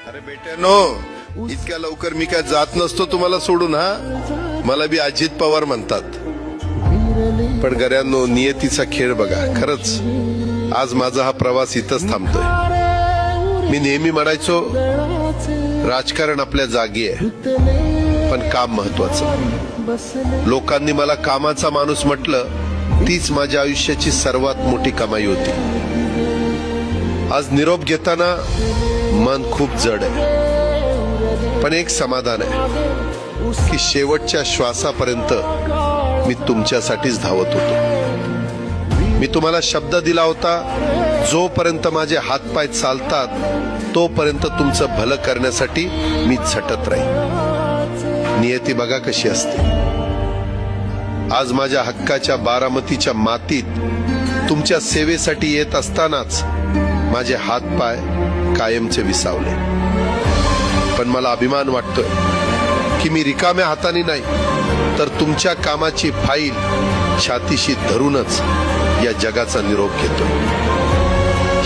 अरे बेट्यानो, इतक्या लवकर मी काय जात नसतो तुम्हाला सोडून. हा, मला बी अजित पवार म्हणतात. पण गऱ्यांनो, नियतीचा खेळ बघा. खरंच आज माझा हा प्रवास इथंच थांबतोय. मी नेहमी म्हणायचो राजकारण आपल्या जागी आहे, पण काम महत्वाचं. लोकांनी मला कामाचा माणूस म्हटलं, तीच माझ्या आयुष्याची सर्वात मोठी कमाई होती. आज निरोप घेताना मन खूप जड आहे, पण एक समाधान आहे की शेवटच्या श्वासापर्यंत मी तुमच्यासाठीच धावत होतो. मी तुम्हाला शब्द दिला होता, जोपर्यंत माझे हातपाय चालतात तोपर्यंत तुमचं भलं करण्यासाठी मी झटत राहील. नियती बघा कशी असते. आज माझ्या हक्काच्या बारामतीच्या मातीत तुमच्या सेवेसाठी येत असतानाच माझे हातपाय कायमचे विसावले. पण मला अभिमान वाटतोय की मी रिकाम्या हाताने नाही, तर तुमच्या कामाची फाईल छातीशी धरूनच या जगाचा निरोप घेतो.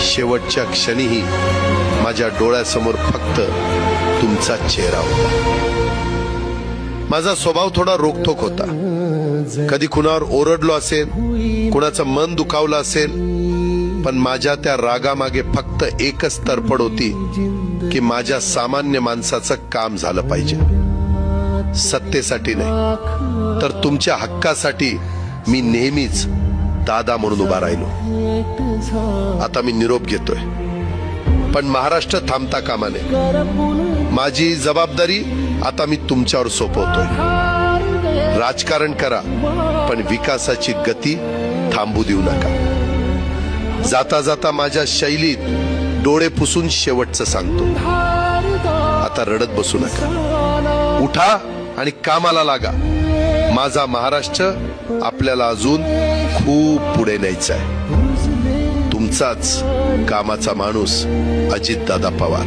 शेवटच्या क्षणीही माझ्या डोळ्यासमोर फक्त तुमचा चेहरा होता. माझा स्वभाव थोडा रोखठोक होता. कधी कुणावर ओरडलो असेल, कुणाचं मन दुखावलं असेल, पण माझ्या त्या रागामागे फक्त एकच तडफड होती की माझ्या सामान्य माणसाचं काम झालं पाहिजे. सत्तेसाठी नाही, तर तुमच्या हक्कासाठी मी नेहमीच दादा म्हणून उभा राहिलो. आता मी निरोप घेतोय, पण महाराष्ट्र थांबता कामा नये. माझी जबाबदारी आता मी तुमच्यावर सोपवतोय. राजकारण करा, पण विकासाची गती थांबू देऊ नका. जाता जाता माझ्या शैलीत डोळे पुसून शेवटचं सांगतो, आता रडत बसू नका. उठा आणि कामाला लागा. माझा महाराष्ट्र आपल्याला अजून खूप पुढे न्यायचा आहे. तुमचाच कामाचा माणूस अजितदादा पवार.